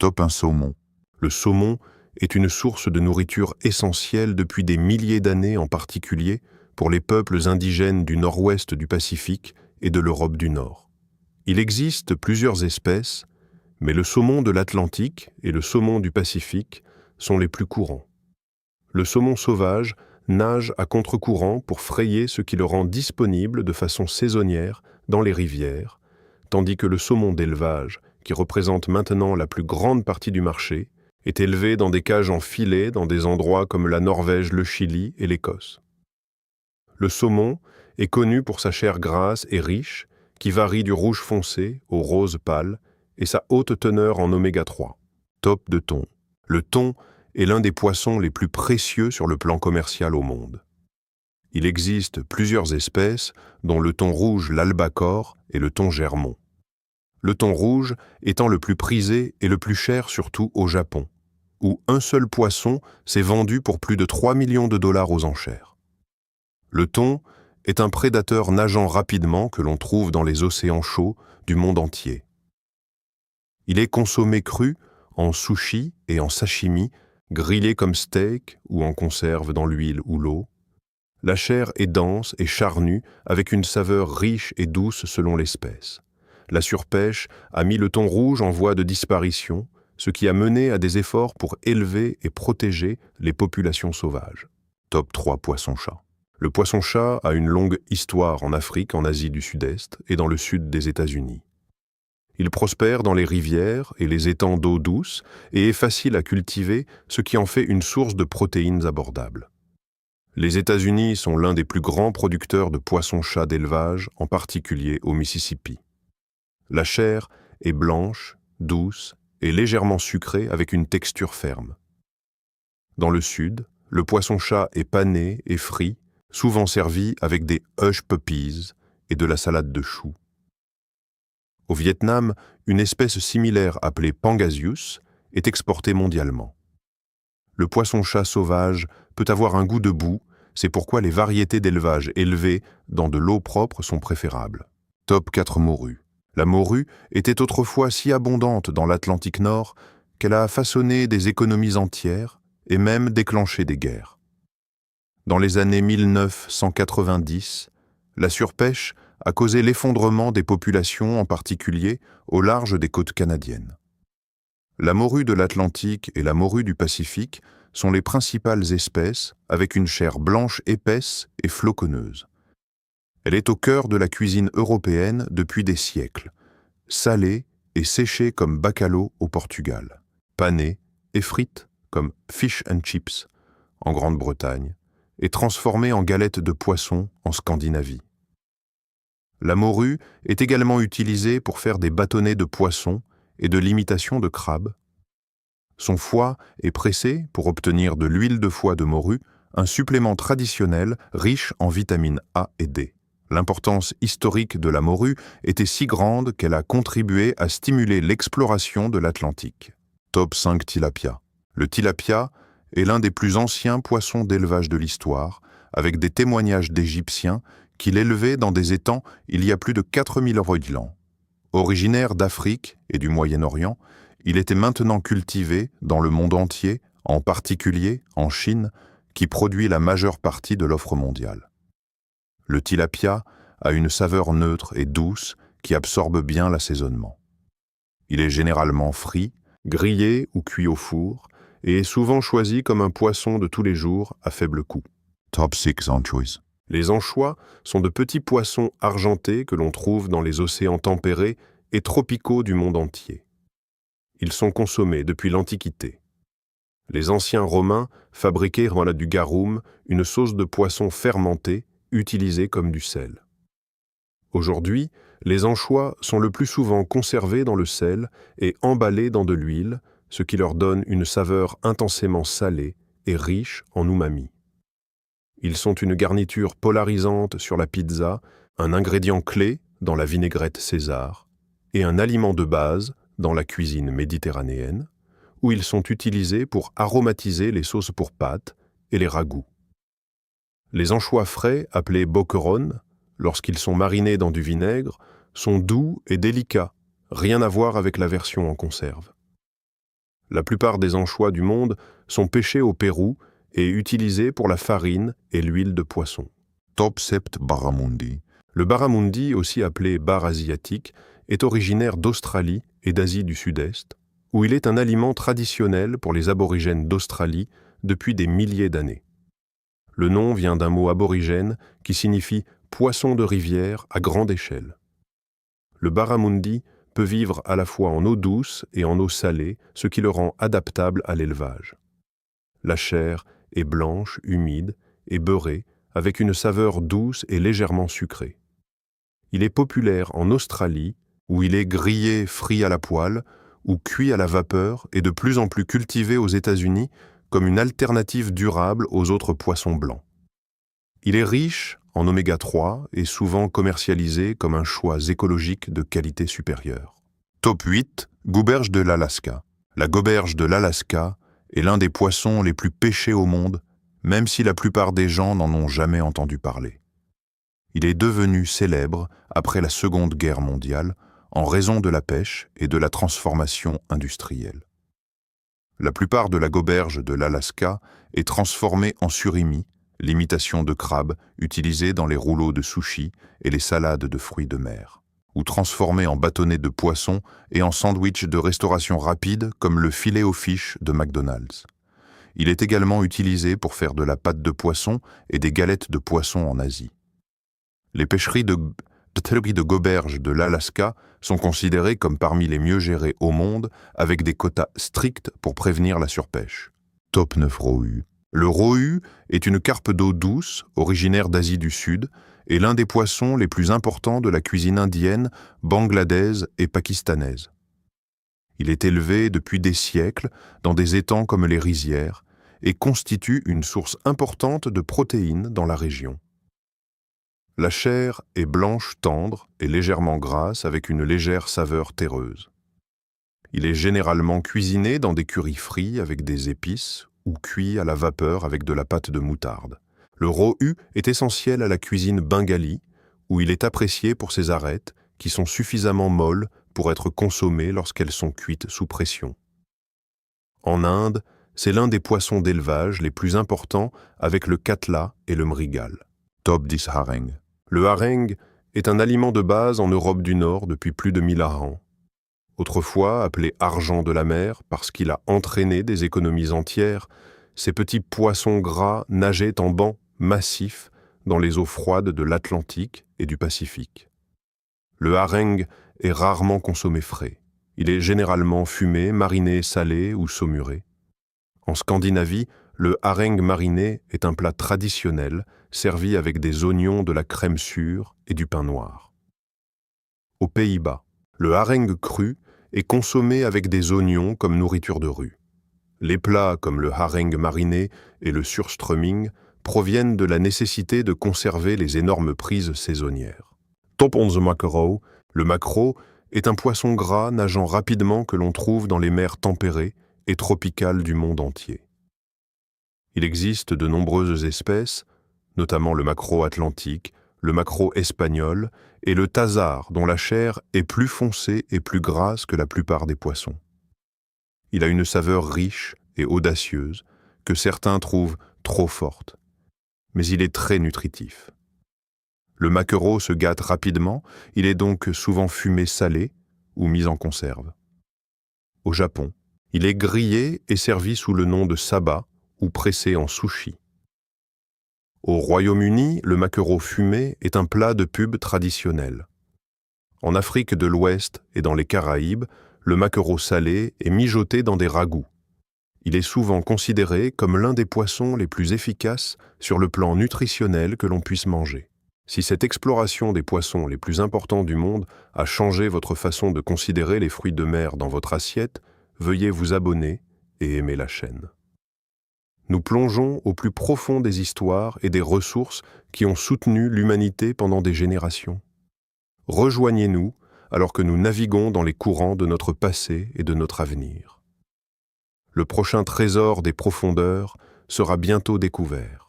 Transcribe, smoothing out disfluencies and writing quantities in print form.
Top 1 saumon. Le saumon est une source de nourriture essentielle depuis des milliers d'années, en particulier pour les peuples indigènes du nord-ouest du Pacifique et de l'Europe du Nord. Il existe plusieurs espèces, mais le saumon de l'Atlantique et le saumon du Pacifique sont les plus courants. Le saumon sauvage nage à contre-courant pour frayer ce qui le rend disponible de façon saisonnière dans les rivières, tandis que le saumon d'élevage, qui représente maintenant la plus grande partie du marché, est élevé dans des cages en filet dans des endroits comme la Norvège, le Chili et l'Écosse. Le saumon est connu pour sa chair grasse et riche, qui varie du rouge foncé au rose pâle, et sa haute teneur en oméga 3. Top de thon. Le thon est l'un des poissons les plus précieux sur le plan commercial au monde. Il existe plusieurs espèces, dont le thon rouge, l'albacore et le thon germon. Le thon rouge étant le plus prisé et le plus cher surtout au Japon, où un seul poisson s'est vendu pour plus de 3 millions de dollars aux enchères. Le thon est un prédateur nageant rapidement que l'on trouve dans les océans chauds du monde entier. Il est consommé cru, en sushi et en sashimi, grillé comme steak ou en conserve dans l'huile ou l'eau. La chair est dense et charnue avec une saveur riche et douce selon l'espèce. La surpêche a mis le thon rouge en voie de disparition, ce qui a mené à des efforts pour élever et protéger les populations sauvages. Top 3 poisson-chat. Le poisson-chat a une longue histoire en Afrique, en Asie du Sud-Est et dans le sud des États-Unis. Il prospère dans les rivières et les étangs d'eau douce et est facile à cultiver, ce qui en fait une source de protéines abordables. Les États-Unis sont l'un des plus grands producteurs de poissons-chats d'élevage, en particulier au Mississippi. La chair est blanche, douce et légèrement sucrée avec une texture ferme. Dans le sud, le poisson-chat est pané et frit, souvent servi avec des hush puppies et de la salade de choux. Au Vietnam, une espèce similaire appelée Pangasius est exportée mondialement. Le poisson-chat sauvage peut avoir un goût de boue, c'est pourquoi les variétés d'élevage élevées dans de l'eau propre sont préférables. Top 4 morues. La morue était autrefois si abondante dans l'Atlantique Nord qu'elle a façonné des économies entières et même déclenché des guerres. Dans les années 1990, la surpêche a causé l'effondrement des populations, en particulier au large des côtes canadiennes. La morue de l'Atlantique et la morue du Pacifique sont les principales espèces, avec une chair blanche épaisse et floconneuse. Elle est au cœur de la cuisine européenne depuis des siècles, salée et séchée comme bacalhau au Portugal, panée et frite comme fish and chips en Grande-Bretagne, et transformée en galette de poisson en Scandinavie. La morue est également utilisée pour faire des bâtonnets de poisson et de l'imitation de crabe. Son foie est pressé pour obtenir de l'huile de foie de morue, un supplément traditionnel riche en vitamines A et D. L'importance historique de la morue était si grande qu'elle a contribué à stimuler l'exploration de l'Atlantique. Top 5 tilapia. Le tilapia est l'un des plus anciens poissons d'élevage de l'histoire, avec des témoignages d'Égyptiens qui l'élevaient dans des étangs il y a plus de 4000 ans. Originaire d'Afrique et du Moyen-Orient, il était maintenant cultivé dans le monde entier, en particulier en Chine, qui produit la majeure partie de l'offre mondiale. Le tilapia a une saveur neutre et douce qui absorbe bien l'assaisonnement. Il est généralement frit, grillé ou cuit au four et est souvent choisi comme un poisson de tous les jours à faible coût. Top 6 anchois. Les anchois sont de petits poissons argentés que l'on trouve dans les océans tempérés et tropicaux du monde entier. Ils sont consommés depuis l'Antiquité. Les anciens Romains fabriquaient du garum, une sauce de poisson fermentée utilisée comme du sel. Aujourd'hui, les anchois sont le plus souvent conservés dans le sel et emballés dans de l'huile, ce qui leur donne une saveur intensément salée et riche en umami. Ils sont une garniture polarisante sur la pizza, un ingrédient clé dans la vinaigrette César et un aliment de base dans la cuisine méditerranéenne, où ils sont utilisés pour aromatiser les sauces pour pâtes et les ragoûts. Les anchois frais, appelés boquerones, lorsqu'ils sont marinés dans du vinaigre, sont doux et délicats, rien à voir avec la version en conserve. La plupart des anchois du monde sont pêchés au Pérou et utilisés pour la farine et l'huile de poisson. Top 7 barramundi. Le barramundi, aussi appelé bar asiatique, est originaire d'Australie et d'Asie du Sud-Est, où il est un aliment traditionnel pour les aborigènes d'Australie depuis des milliers d'années. Le nom vient d'un mot aborigène qui signifie « poisson de rivière à grande échelle ». Le barramundi peut vivre à la fois en eau douce et en eau salée, ce qui le rend adaptable à l'élevage. La chair est blanche, humide et beurrée, avec une saveur douce et légèrement sucrée. Il est populaire en Australie, où il est grillé frit à la poêle ou cuit à la vapeur et de plus en plus cultivé aux États-Unis comme une alternative durable aux autres poissons blancs. Il est riche en oméga 3 et souvent commercialisé comme un choix écologique de qualité supérieure. Top 8, gouberge de l'Alaska. La gauberge de l'Alaska est l'un des poissons les plus pêchés au monde, même si la plupart des gens n'en ont jamais entendu parler. Il est devenu célèbre après la Seconde Guerre mondiale en raison de la pêche et de la transformation industrielle. La plupart de la gauberge de l'Alaska est transformée en surimi, l'imitation de crabe utilisée dans les rouleaux de sushi et les salades de fruits de mer, ou transformée en bâtonnets de poisson et en sandwich de restauration rapide comme le filet aux fish de McDonald's. Il est également utilisé pour faire de la pâte de poisson et des galettes de poisson en Asie. Les pêcheries de gauberge de l'Alaska sont considérées comme parmi les mieux gérées au monde, avec des quotas stricts pour prévenir la surpêche. Top 9 rohu. Le rohu est une carpe d'eau douce, originaire d'Asie du Sud, et l'un des poissons les plus importants de la cuisine indienne, bangladaise et pakistanaise. Il est élevé depuis des siècles dans des étangs comme les rizières et constitue une source importante de protéines dans la région. La chair est blanche tendre et légèrement grasse avec une légère saveur terreuse. Il est généralement cuisiné dans des currys frits avec des épices ou cuit à la vapeur avec de la pâte de moutarde. Le rohu est essentiel à la cuisine bengali, où il est apprécié pour ses arêtes qui sont suffisamment molles pour être consommées lorsqu'elles sont cuites sous pression. En Inde, c'est l'un des poissons d'élevage les plus importants avec le katla et le mrigal. Top 10 hareng. Le hareng est un aliment de base en Europe du Nord depuis plus de 1000 ans. Autrefois appelé argent de la mer parce qu'il a entraîné des économies entières, ces petits poissons gras nageaient en bancs massifs dans les eaux froides de l'Atlantique et du Pacifique. Le hareng est rarement consommé frais. Il est généralement fumé, mariné, salé ou saumuré. En Scandinavie, le hareng mariné est un plat traditionnel servi avec des oignons, de la crème sûre et du pain noir. Aux Pays-Bas, le hareng cru est consommé avec des oignons comme nourriture de rue. Les plats comme le hareng mariné et le surströmming proviennent de la nécessité de conserver les énormes prises saisonnières. Top 11 maquereau. Le maquereau est un poisson gras nageant rapidement que l'on trouve dans les mers tempérées et tropicales du monde entier. Il existe de nombreuses espèces, notamment le maquereau atlantique, le maquereau espagnol et le tasar, dont la chair est plus foncée et plus grasse que la plupart des poissons. Il a une saveur riche et audacieuse que certains trouvent trop forte, mais il est très nutritif. Le maquereau se gâte rapidement, il est donc souvent fumé salé ou mis en conserve. Au Japon, il est grillé et servi sous le nom de saba ou pressé en sushi. Au Royaume-Uni, le maquereau fumé est un plat de pub traditionnel. En Afrique de l'Ouest et dans les Caraïbes, le maquereau salé est mijoté dans des ragoûts. Il est souvent considéré comme l'un des poissons les plus efficaces sur le plan nutritionnel que l'on puisse manger. Si cette exploration des poissons les plus importants du monde a changé votre façon de considérer les fruits de mer dans votre assiette, veuillez vous abonner et aimer la chaîne. Nous plongeons au plus profond des histoires et des ressources qui ont soutenu l'humanité pendant des générations. Rejoignez-nous alors que nous naviguons dans les courants de notre passé et de notre avenir. Le prochain trésor des profondeurs sera bientôt découvert.